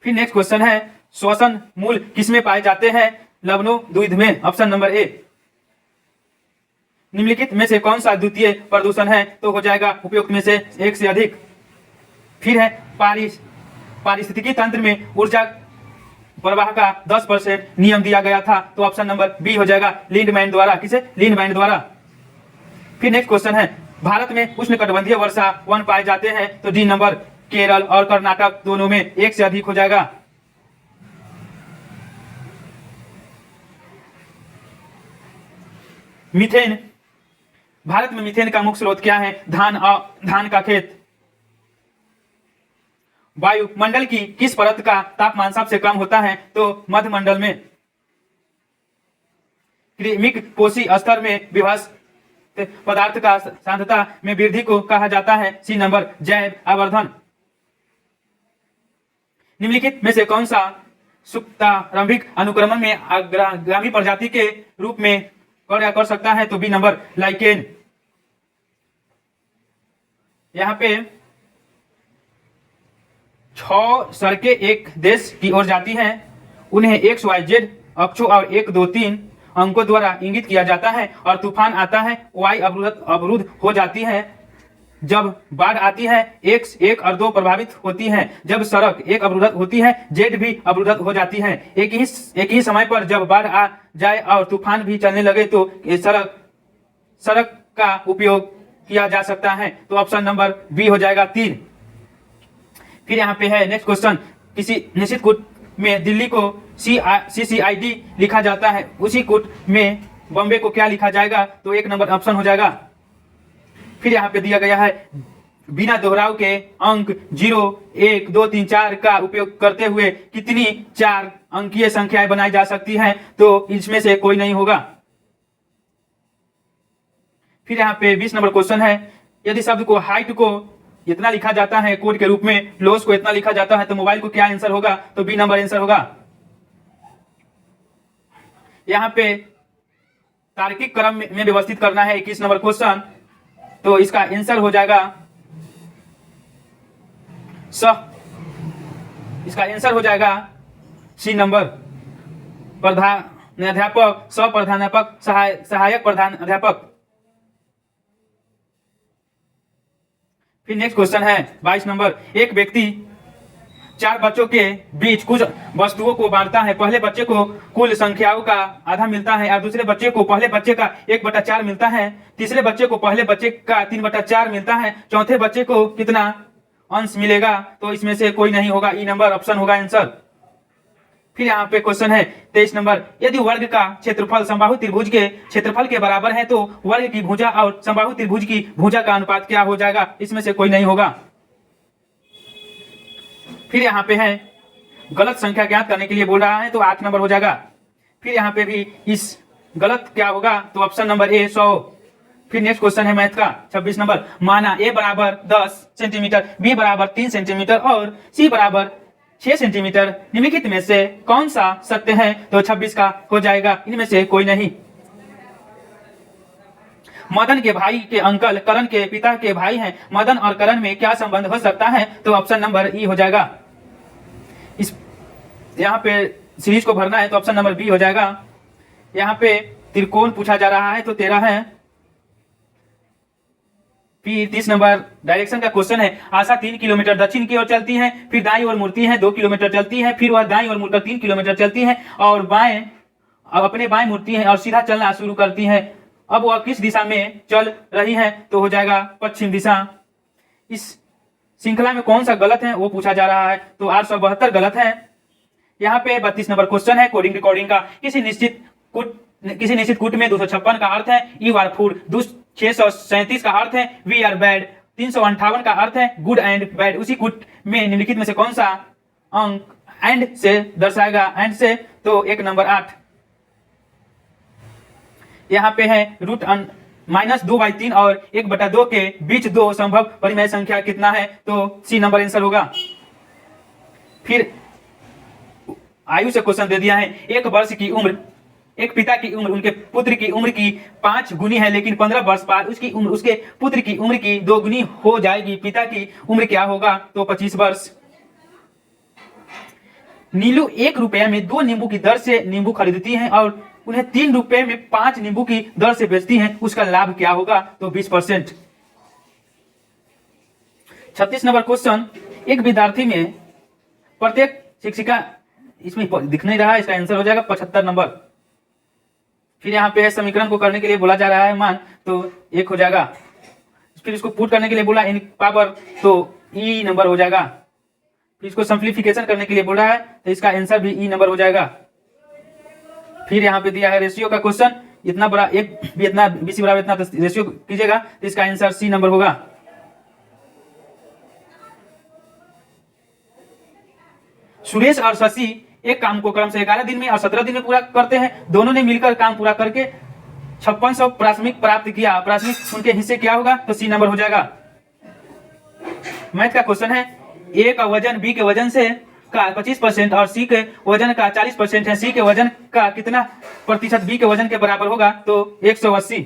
फिर नेक्स्ट क्वेश्चन है श्वसन मूल किसमें पाए जाते हैं लवणों द्विध में, ऑप्शन नंबर ए। निम्नलिखित में से कौन सा द्वितीय प्रदूषण है तो हो जाएगा उपयुक्त में से एक से अधिक। फिर है पारिस्थितिकी तंत्र में ऊर्जा प्रवाह का 10% नियम दिया गया था तो ऑप्शन नंबर बी हो जाएगा लिंडमैन द्वारा। किसे लिंडमैन द्वारा। फिर नेक्स्ट क्वेश्चन है भारत में उष्णकटिबंधीय वर्षा वन पाए जाते हैं तो डी नंबर केरल और कर्नाटक दोनों में एक से अधिक हो जाएगा। मीथेन भारत में मीथेन का मुख्य स्रोत क्या है? धान का खेत। वायुमंडल की किस परत का तापमान सबसे कम होता है? तो मध्यमंडल में। क्रीमिक पोषी स्तर में विभक्त पदार्थ का सांद्रता में वृद्धि को कहा जाता है? सी नंबर जैव आवर्धन। निम्नलिखित में से कौन सा सुक्तारंभिक अनुक्रमण में अग्रगामी प्रजाति के रूप में कार्य कर सकता है? तो बी नंबर लाइकेन। यहाँ पे 6 सड़कें एक देश की ओर जाती हैं, उन्हें एक्स वाई जेड अक्षों और 1 2 3 अंकों द्वारा इंगित किया जाता है, और तूफान आता है, वाई अवरुद्ध हो जाती है, जब बाढ़ आती है एक्स 1 और 2 प्रभावित होती हैं, जब सड़क 1 अवरुद्ध होती है जेड भी अवरुद्ध हो जाती है। एक ही समय पर जब बाढ़ आ जाए और तूफान भी चलने लगे तो सड़क का उपयोग किया जा सकता है। तो ऑप्शन नंबर बी हो जाएगा 3। फिर यहाँ पे है नेक्स्ट क्वेश्चन, किसी निश्चित कूट में दिल्ली को CCID लिखा जाता है, उसी कूट में बॉम्बे को क्या लिखा जाएगा? तो 1 नंबर ऑप्शन हो जाएगा। फिर यहाँ पे दिया गया है बिना दोहराव के अंक 0 1 2 3 4 का उपयोग करते हुए कितनी 4 अंकीय संख्याएं बनाई जा सकती हैं? तो इसमें से कोई नहीं होगा। फिर यहाँ पे 20 नंबर क्वेश्चन है, यदि शब्द को हाइट को इतना लिखा जाता है कोड के रूप में, लॉस को इतना लिखा जाता है, तो मोबाइल को क्या आंसर होगा? तो बी नंबर आंसर होगा। यहाँ पे तार्किक क्रम में व्यवस्थित करना है 21 नंबर क्वेश्चन, तो इसका आंसर हो जाएगा इसका आंसर हो जाएगा सी नंबर प्रधानाध्यापक, सह-प्रधानाध्यापक, सहायक प्रधानाध्यापक। फिर नेक्स्ट क्वेश्चन है 22 नंबर, एक व्यक्ति 4 बच्चों के बीच कुछ वस्तुओं को बांटता है। पहले बच्चे को कुल संख्याओं का आधा मिलता है और दूसरे बच्चे को पहले बच्चे का 1/4 मिलता है, तीसरे बच्चे को पहले बच्चे का 3/4 मिलता है, चौथे बच्चे को कितना अंश मिलेगा? तो इसमें से कोई नहीं होगा, ई नंबर ऑप्शन होगा आंसर। फिर यहाँ पे क्वेश्चन है 23 नंबर, यदि वर्ग का क्षेत्रफल समबाहु त्रिभुज के क्षेत्रफल के बराबर है तो वर्ग की भुजा और समबाहु त्रिभुज की भुजा का अनुपात क्या हो जाएगा? इसमें से कोई नहीं होगा। फिर यहाँ पे है गलत संख्या ज्ञात करने के लिए बोल रहा है, तो 8 नंबर हो जाएगा। फिर यहाँ पे भी इस गलत क्या होगा? तो ऑप्शन नंबर ए 100। फिर नेक्स्ट क्वेश्चन है मैथ का 26 नंबर, माना ए बराबर 10 सेंटीमीटर, बी बराबर 3 सेंटीमीटर और सी बराबर 6 सेंटीमीटर, निम्नलिखित में से कौन सा सत्य है? तो 26 का हो जाएगा, इनमें से कोई नहीं। मदन के भाई के अंकल करण के पिता के भाई हैं, मदन और करण में क्या संबंध हो सकता है? तो ऑप्शन नंबर ई हो जाएगा। इस यहाँ पे सीरीज को भरना है तो ऑप्शन नंबर बी हो जाएगा। यहाँ पे त्रिकोण पूछा जा रहा है तो 13 है। फिर 30 नंबर डायरेक्शन का क्वेश्चन है, आशा 3 किलोमीटर दक्षिण की ओर चलती है, फिर दाईं ओर मुड़ती है, 2 किलोमीटर चलती है, फिर वह दाईं ओर मुड़कर 3 किलोमीटर चलती है और अपने बाएं मुड़ती है और सीधा चलना शुरू करती है। अब वह किस दिशा में चल रही है? तो हो जाएगा पश्चिम दिशा। इस श्रृंखला में कौन सा गलत है वो पूछा जा रहा है, तो 872 गलत है। यहाँ पे 32 नंबर क्वेश्चन है कोडिंग रिकॉर्डिंग का, किसी निश्चित कूट में 256 का अर्थ है यू आर फूड, 637 का अर्थ है वी आर बैड, 358 का अर्थ है गुड एंड बैड। उसी कूट में निम्नलिखित में से कौन सा अंक एंड से दर्शाएगा? एंड से, तो 1 नंबर 8। यहाँ पे है -2/3 और 1/2 के बीच 2 संभव परिमेय संख्या कितना है? तो सी नंबर आंसर होगा। फिर आयु से क्वेश्चन दे दिया है, 1 वर्ष की उम्र एक पिता की उम्र उनके पुत्र की उम्र की 5 गुनी है, लेकिन 15 वर्ष बाद उसकी उम्र उसके पुत्र की उम्र की 2 गुनी हो जाएगी। पिता की उम्र क्या होगा? तो 25 वर्ष। नीलू 1 रुपया में 2 नींबू की दर से नींबू खरीदती है और उन्हें 3 रुपए में 5 नींबू की दर से बेचती है, उसका लाभ क्या होगा? तो 20%। 36 नंबर क्वेश्चन, एक विद्यार्थी में प्रत्येक शिक्षिका, इसमें दिख नहीं रहा, इसका आंसर हो जाएगा 75 नंबर। फिर यहाँ पे है समीकरण को करने के लिए बोला जा रहा है मान, तो 1 हो जाएगा। फिर इसको पुट करने के लिए बोला इन पावर, तो ई नंबर हो जाएगा। फिर इसको सिंप्लीफिकेशन करने के लिए बोला है तो इसका आंसर भी ई नंबर हो जाएगा। फिर यहाँ पे दिया है रेशियो का क्वेश्चन, इतना बड़ा एक भी इतना BC बराबर इतना, तो रेशियो कीजिएगा तो इसका आंसर C नंबर होगा। सुरेश और शशि एक काम को क्रम से 11 दिन में और 17 दिन में पूरा करते हैं। दोनों ने मिलकर काम पूरा करके 5600 प्राथमिक प्राप्त किया। प्राथमिक उनके हिस्से क्या होगा, तो C नंबर हो जाएगा। मैथ का क्वेश्चन है, A का वजन B के वजन से का 25% और C के वजन का 40% है। C के वजन का कितना प्रतिशत B के वजन के बराबर होगा, तो 180।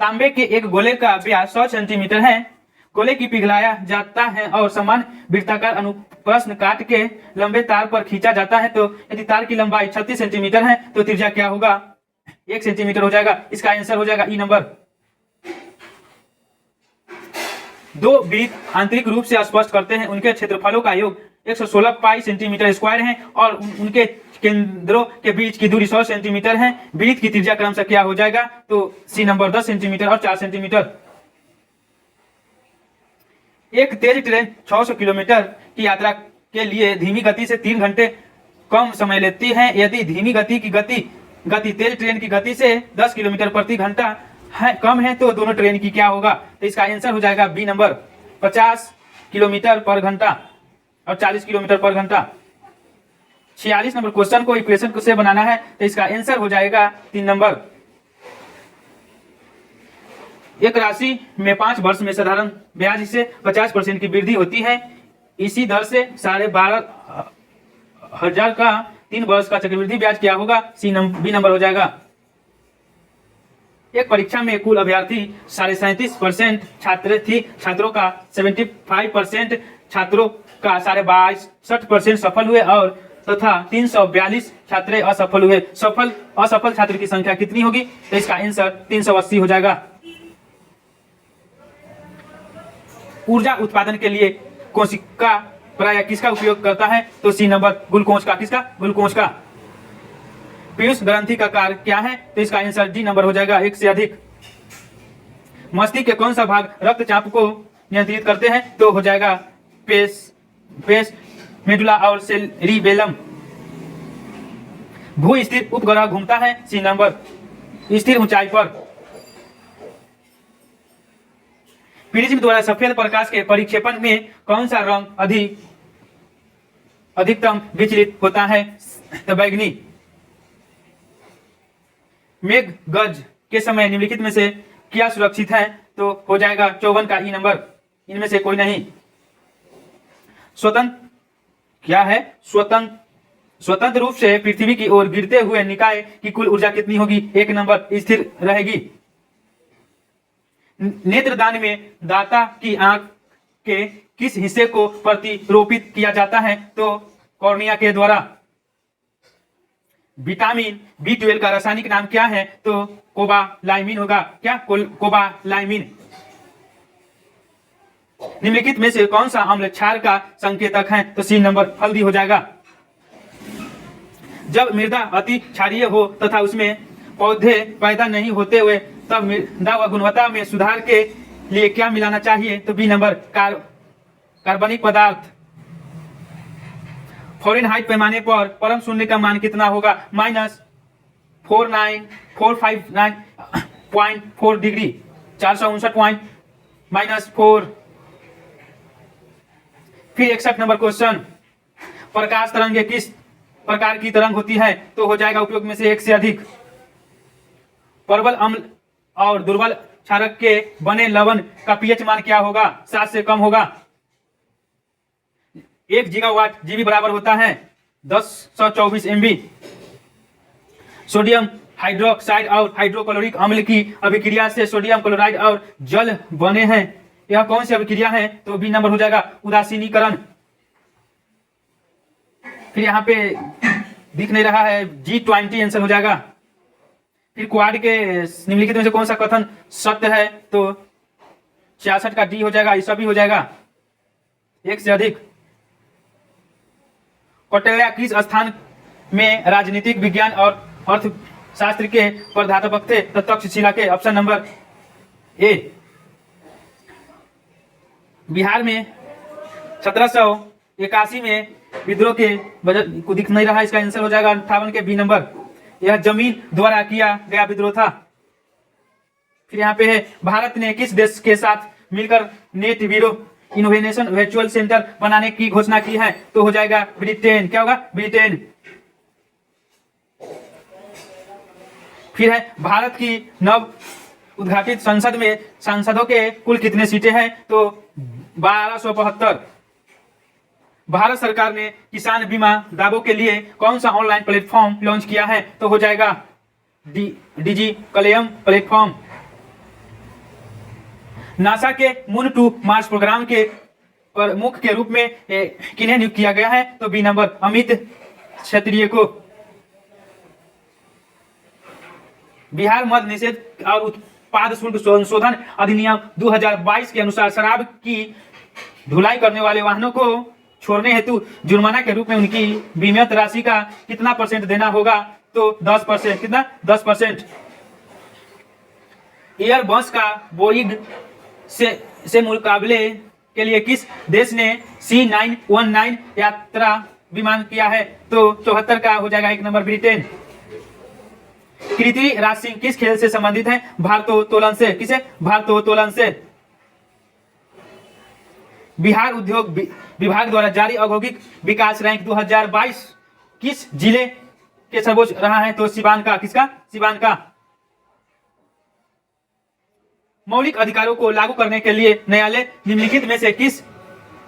तांबे के एक गोले का व्यास 100 सेंटीमीटर है। गोले की पिघलाया जाता है और समान वृत्ताकार अनुप्रस्थ काट के लंबे तार पर खींचा जाता है। तो यदि तार की लंबाई 36 सेंटीमीटर है तो त्रिज्या क्या होगा, 1 सेंटीमीटर हो जाएगा। इसका आंसर हो जाएगा E नंबर। दो वृत्त आंतरिक रूप से स्पष्ट करते हैं, उनके क्षेत्रफलों का योग 116 पाई सेंटीमीटर स्क्वायर है और उनके केंद्रों के बीच की दूरी 100 सेंटीमीटर है। वृत्त की त्रिज्या क्रमशः क्या हो जाएगा, तो C नंबर 10 सेंटीमीटर और 4 सेंटीमीटर। एक तेज ट्रेन 600 किलोमीटर की यात्रा के लिए धीमी गति से 3 घंटे कम समय लेती है। यदि धीमी गति की गति तेज ट्रेन की गति से 10 किलोमीटर प्रति घंटा कम है तो दोनों ट्रेन की क्या होगा, तो इसका आंसर हो जाएगा B नंबर, 50 किलोमीटर पर घंटा और 40 किलोमीटर पर घंटा। 46 नंबर क्वेश्चन को इक्वेशन से बनाना है तो इसका आंसर हो जाएगा 3 नंबर। एक राशि में 5 वर्ष में साधारण ब्याज से 50% की वृद्धि होती है। इसी दर से 12,500 का 3 वर्ष का चक्रवृद्धि ब्याज क्या होगा, B नंबर हो जाएगा। एक परीक्षा में कुल अभ्यर्थी 37.5% छात्र थी। छात्रों का 75% छात्रों का 62% सफल हुए और तथा 342 छात्र असफल हुए। असफल छात्र की संख्या कितनी होगी, तो इसका आंसर 380 हो जाएगा। ऊर्जा उत्पादन के लिए कोशिका प्राय किसका उपयोग करता है, तो C नंबर, ग्लूकोज का। किसका, ग्लूकोज का। पीयूष ग्रंथि का कार्य क्या है, तो इसका आंसर D नंबर हो जाएगा, 1 से अधिक। मस्तिष्क के कौन सा भाग रक्तचाप को नियंत्रित करते हैं, तो हो जाएगा पेस मेडुला और सेरिबेलम। भू स्थिर उपग्रह घूमता है, C नंबर, स्थिर ऊंचाई पर। प्रिज्म द्वारा सफेद प्रकाश के परिक्षेपण में कौन सा रंग अधिकतम विचलित होता है, तो बैगनी। मेघ गज के समय निम्नलिखित में से क्या सुरक्षित है, तो हो जाएगा 54 का E नंबर, इनमें से कोई नहीं। स्वतंत्र क्या है, स्वतंत्र रूप से पृथ्वी की ओर गिरते हुए निकाय की कुल ऊर्जा कितनी होगी, 1 नंबर, स्थिर रहेगी। नेत्रदान में दाता की आंख के किस हिस्से को प्रतिरोपित किया जाता है, तो कॉर्निया के द्वारा। विटामिन B12 का रासायनिक नाम क्या है, तो कोबालाइमिन होगा। क्या, कोबालाइमिन। निम्नलिखित में से कौन सा अम्ल क्षार का संकेतक है, तो C नंबर, हल्दी हो जाएगा। जब मृदा अति क्षारीय हो तथा उसमें पौधे पैदा नहीं होते हुए, तब मृदा व गुणवत्ता में सुधार के लिए क्या मिलाना चाहिए, तो B नंबर, कार्बनिक पदार्थ। फ़ारेनहाइट पैमाने पर परम शून्य का मान कितना होगा, -49459.4 डिग्री, 459 -4। फिर 61 नंबर क्वेश्चन, प्रकाश तरंग किस प्रकार की तरंग होती है, तो हो जाएगा उपयोग में से 1 से अधिक। प्रबल अम्ल और दुर्बल क्षारक के बने लवण का pH मान क्या होगा, 7 से कम होगा। 1 गीगावाट GB बराबर होता है 1024 MB। सोडियम हाइड्रोक्साइड और हाइड्रोक्लोरिक अम्ल की अभिक्रिया से सोडियम क्लोराइड और जल बने हैं। यह कौन सी अभिक्रिया है, तो B नंबर हो जाएगा, उदासीनीकरण। फिर यहाँ पे दिख नहीं रहा है, G20 आंसर हो जाएगा। फिर क्वाड के निम्नलिखित में से कौन सा कथन सत्य है, तो 66 का D हो जाएगा, ऐसा भी हो जाएगा, 1 से अधिक। कौटिल्य किस स्थान में राजनीतिक विज्ञान और अर्थशास्त्र के प्राध्यापक थे, तो तक्षशिला के, ऑप्शन नंबर A। बिहार में 1781 में विद्रोह के बजट को दिख नहीं रहा, इसका आंसर हो जाएगा 58 के B नंबर। यह जमीन द्वारा किया गया विद्रोह था। फिर यहाँ पे है भारत ने किस देश के साथ मिलकर net bureau innovation virtual centre बनाने की घोषणा की है? तो हो जाएगा ब्रिटेन। क्या होगा? ब्रिटेन। फिर है भारत की नव उद्घाटित संसद में सांसदों के कुल कितने सीटें हैं? तो 1272। भारत सरकार ने किसान बीमा दावों के लिए कौन सा ऑनलाइन प्लेटफॉर्म लॉन्च किया है? तो हो जाएगा डिजी क्लेम प्लेटफॉर्म। नासा के मून टू मार्स प्रोग्राम के प्रमुख के रूप में किन्हें नियुक्त किया गया है? तो बी नंबर अमित क्षत्रिय को। बिहार मद्य निषेध और उत्पाद शुल्क संशोधन अधिनियम 2022 के अनुसार शराब की ढुलाई करने वाले वाहनों को छोड़ने हेतु जुर्माना के रूप में उनकी बीमित राशि का कितना परसेंट देना होगा? तो 10%। कितना? 10%। एयरबस का बोइंग से मुकाबले के लिए किस देश ने C919 यात्रा विमान किया है? तो 74 का हो जाएगा 1 नंबर ब्रिटेन। कृति राज सिंह किस खेल से संबंधित है? भारोत्तोलन से। किसे? भारोत्तोलन से। बिहार उद्योग विभाग द्वारा जारी औद्योगिक विकास रैंक 2022 किस जिले के सर्वोच्च रहा है? तो सिवान का। किसका? सिवान का। मौलिक अधिकारों को लागू करने के लिए न्यायालय निम्नलिखित में से किस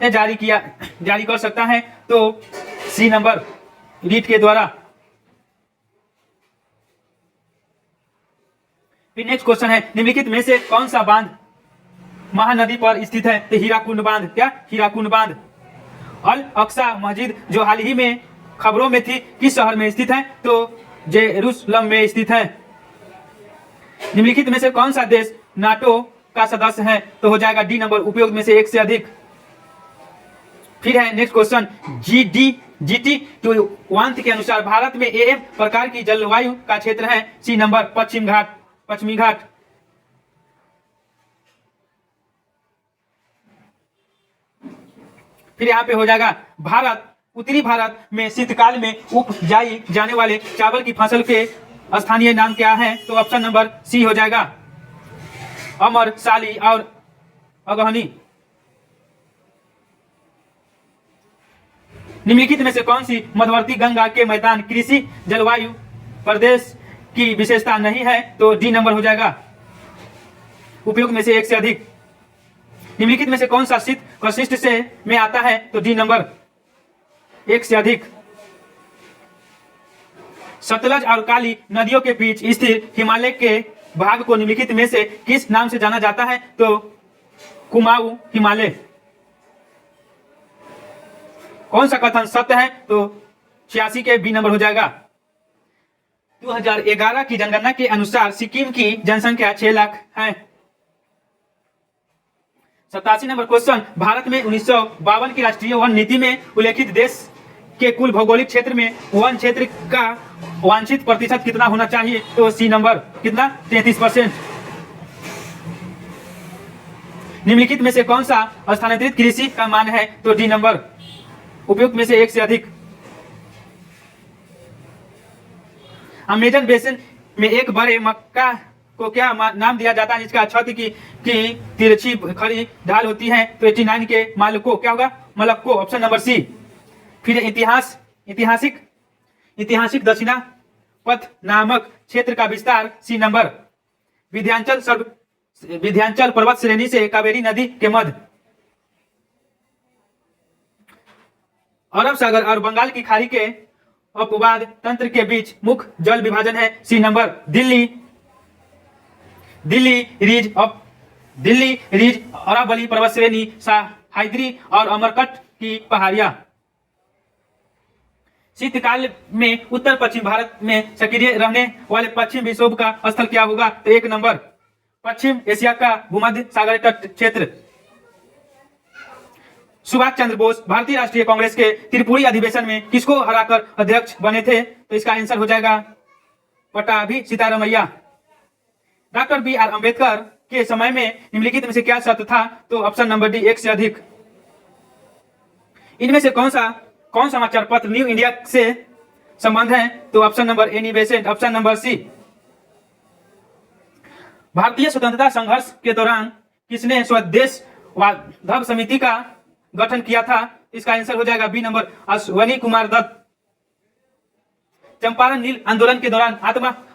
ने जारी कर सकता है? तो सी नंबर रीट के द्वारा। फिर नेक्स्ट क्वेश्चन है निम्नलिखित में से कौन सा बांध महानदी पर स्थित है? तो हीराकुंड बांध। क्या? हीराकुंड बांध। अल अक्सा मस्जिद जो हाल ही में खबरों में थी किस शहर में स्थित है? तो जेरूसलम में स्थित है। निम्नलिखित में से कौन सा देश नाटो का सदस्य है? तो हो जाएगा डी नंबर उपयोग में से एक से अधिक। फिर है नेक्स्ट क्वेश्चन GT के अनुसार भारत में AM प्रकार की जलवायु का क्षेत्र है? सी नंबर पश्चिमी घाट। फिर यहाँ पे हो जाएगा उत्तरी भारत में शीतकाल में उपजाई जाने वाले चावल की फसल के स्थानीय नाम क्या है? तो ऑप्शन नंबर सी हो जाएगा अमर, साली और अगहनी। निम्नलिखित में से कौन सी मध्यवर्ती गंगा के मैदान कृषि जलवायु प्रदेश की विशेषता नहीं है? तो डी नंबर हो जाएगा उपयोग में से एक से अधिक। निम्नलिखित में से कौन सा शीत वशिष्ठ से में आता है? तो डी नंबर एक से अधिक। सतलज और काली नदियों के बीच स्थित हिमालय के भाग को निम्नलिखित में से किस नाम से जाना जाता है? तो कुमाऊं हिमालय। कौन सा कथन सत्य है? तो 86 के बी नंबर हो जाएगा। 2011 की जनगणना के अनुसार सिक्किम की जनसंख्या 6 लाख है। 87 नंबर क्वेश्चन भारत में 1952 की राष्ट्रीय वन नीति में उल्लेखित देश के कुल भौगोलिक क्षेत्र में वन क्षेत्र का वांछित प्रतिशत कितना होना चाहिए? तो सी नंबर कितना? 33%। निम्नलिखित में से कौन सा स्थानांतरित कृषि का मान है? तो डी नंबर उपयुक्त में से एक से अधिक। अमेजन बेसिन में एक बड़े मक्का को क्या नाम दिया जाता है जिसका छत की तिरछी खड़ी ढाल होती है? तो 89 के मालको। क्या होगा? मलक्को। Option number C. फिर ऐतिहासिक दक्षिणा पथ नामक क्षेत्र का विस्तार सी नंबर विंध्याचल पर्वत श्रेणी से कावेरी नदी के मध्य अरब सागर और बंगाल की खाड़ी के अपवाद तंत्र के बीच मुख्य जल विभाजन है? C number Delhi ridge Aravalli पर्वत श्रेणी सह्याद्री और अमरकंटक की पहाड़ियां। शीतकाल में उत्तर पश्चिम भारत में सक्रिय रहने वाले पश्चिम विक्षोभ का स्थल क्या होगा? तो 1 नंबर पश्चिम एशिया का भूमध्य सागर तट क्षेत्र। सुभाष चंद्र बोस भारतीय राष्ट्रीय कांग्रेस के त्रिपुरी अधिवेशन में किसको हराकर अध्यक्ष बने थे? तो इसका आंसर हो जाएगा पट्टाभी सीतारामैया। डॉक्टर BR अम्बेडकर के समय में निम्नलिखित में से क्या सत्य था? तो ऑप्शन नंबर डी 1 से अधिक। इनमें से कौन समाचार पत्र न्यू इंडिया से संबंध है? तो option number Annie Besant, option number C. भारतीय स्वतंत्रता संघर्ष के दौरान किसने स्वदेशवाद समिति का गठन किया था? इसका आंसर हो जाएगा बी नंबर, अश्वनी कुमार दत्त। चंपारण नील आंदोलन के दौरान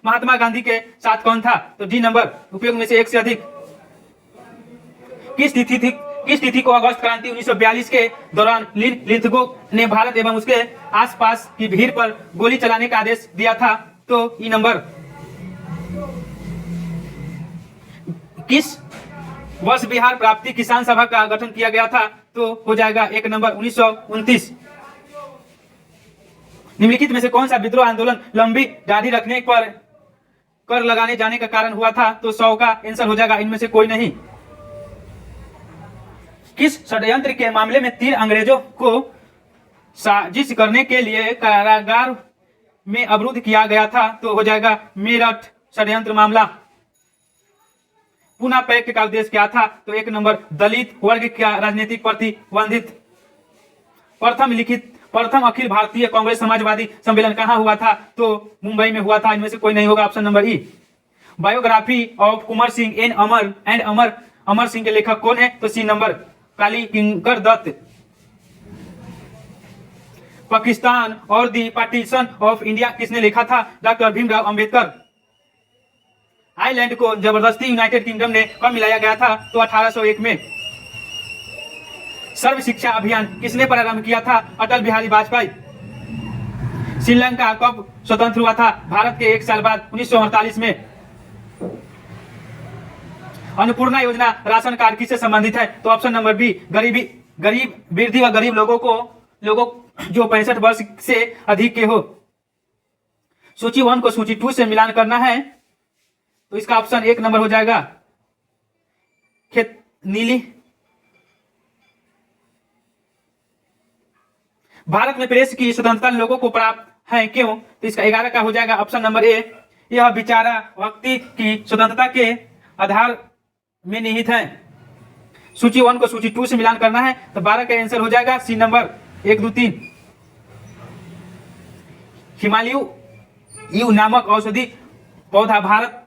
महात्मा गांधी के साथ कौन था? तो डी नंबर, उपयोग में से एक से अधिक। किस तिथि को अगस्त क्रांति 1942 के दौरान लिथगो ने भारत एवं उसके आसपास की भीड़ पर गोली चलाने का आदेश दिया था? तो ई नंबर। किस वर्ष बिहार प्राप्ति किसान सभा का गठन किया गया था? तो हो जाएगा एक नंबर, 1929। निम्नलिखित में से कौन सा विद्रोह आंदोलन लंबी दाढ़ी रखने पर कर लगाने जाने का कारण हुआ था? तो 100 का आंसर हो जाएगा इनमें से कोई नहीं। किस षड्यंत्र के मामले में 3 अंग्रेजों को साजिश करने के लिए कारागार में अवरुद्ध किया गया था? तो हो जाएगा मेरठ षड्यंत्र मामला। पुनः पैक्ट का उद्देश्य क्या था? तो एक नंबर, दलित वर्ग का राजनीतिक प्रतिबंधित। प्रथम अखिल भारतीय कांग्रेस समाजवादी सम्मेलन कहाँ हुआ था? तो मुंबई में हुआ था। इनमें से कोई नहीं होगा, option number E. Biography of Kunwar Singh and Amar Singh के लेखक कौन है? तो सी नंबर, काली किंकर दत्त। पाकिस्तान और दी पार्टीशन ऑफ इंडिया किसने लिखा था? डॉक्टर भीमराव अंबेडकर। आयरलैंड को जबरदस्ती यूनाइटेड किंगडम ने कब मिलाया गया था? तो 1801 में। सर्व शिक्षा अभियान किसने प्रारंभ किया था? अटल बिहारी वाजपेयी। श्रीलंका कब स्वतंत्र हुआ था? भारत के 1 साल बाद 1948 में। अन्नपूर्णा योजना राशन कार्ड किससे संबंधित है? तो ऑप्शन नंबर बी, गरीब वृद्धि व गरीब लोगों जो 65 वर्ष से अधिक के हो। सूची 1 को सूची 2 से मिलान करना है, तो इसका ऑप्शन 1 नंबर हो जाएगा, नीली। भारत में प्रेस की स्वतंत्रता लोगों को प्राप्त है क्यों? तो इसका 11 का हो जाएगा ऑप्शन नंबर ए, यह विचारा व्यक्ति की स्वतंत्रता के आधार में निहित है। सूची 1 को सूची 2 से मिलान करना है, तो 12 का आंसर हो जाएगा सी नंबर, 1, 2, 3। हिमालयू नामक औषधि पौधा भारत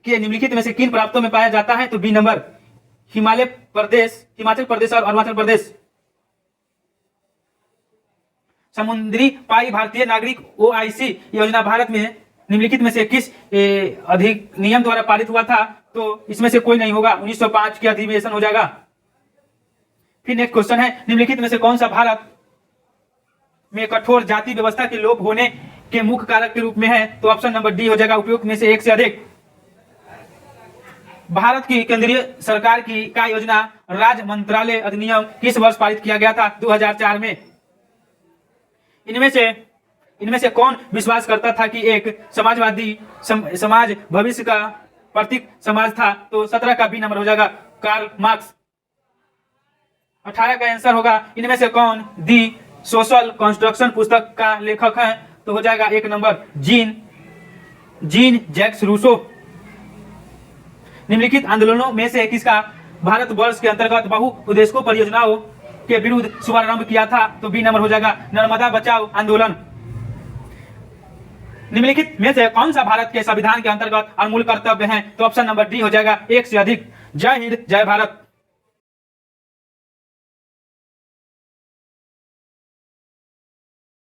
के निम्नलिखित में से किन प्रांतों में पाया जाता है? तो बी नंबर, हिमाचल प्रदेश और अरुणाचल प्रदेश। समुद्री पाई भारतीय नागरिक OIC योजना भारत में निम्नलिखित में से किस अधिनियम द्वारा पारित हुआ था? तो इसमें से कोई नहीं होगा, 1905 के अधिवेशन हो जाएगा। फिर नेक्स्ट क्वेश्चन है, निम्नलिखित में से कौन सा भारत में कठोर जाति व्यवस्था के लोप होने के मुख्य कारक के रूप में है? तो ऑप्शन नंबर डी हो जाएगा, उपयुक्त में से एक से अधिक। भारत की केंद्रीय सरकार की का योजना राज्य मंत्रालय अधिनियम किस वर्ष पारित किया गया था? 2004 में। इनमें से कौन विश्वास करता था कि एक समाजवादी समाज भविष्य का प्रतीक समाज था? तो 17 का बी नंबर हो जाएगा, कार्ल मार्क्स। 18 का आंसर होगा, इनमें से कौन दी सोशल कंस्ट्रक्शन पुस्तक का लेखक है? तो हो जाएगा 1 नंबर, जीन जैक्स रूसो। निम्नलिखित आंदोलनों में से किसका भारतवर्ष के अंतर्गत बहुउद्देश्यीय परियोजनाओं के विरुद्ध शुभारंभ किया था? तो बी नंबर हो जाएगा, नर्मदा बचाओ आंदोलन। निम्नलिखित में से कौन सा भारत के संविधान के अंतर्गत अनमोल कर्तव्य है? तो ऑप्शन नंबर डी हो जाएगा, एक से अधिक। जय हिंद, जय भारत।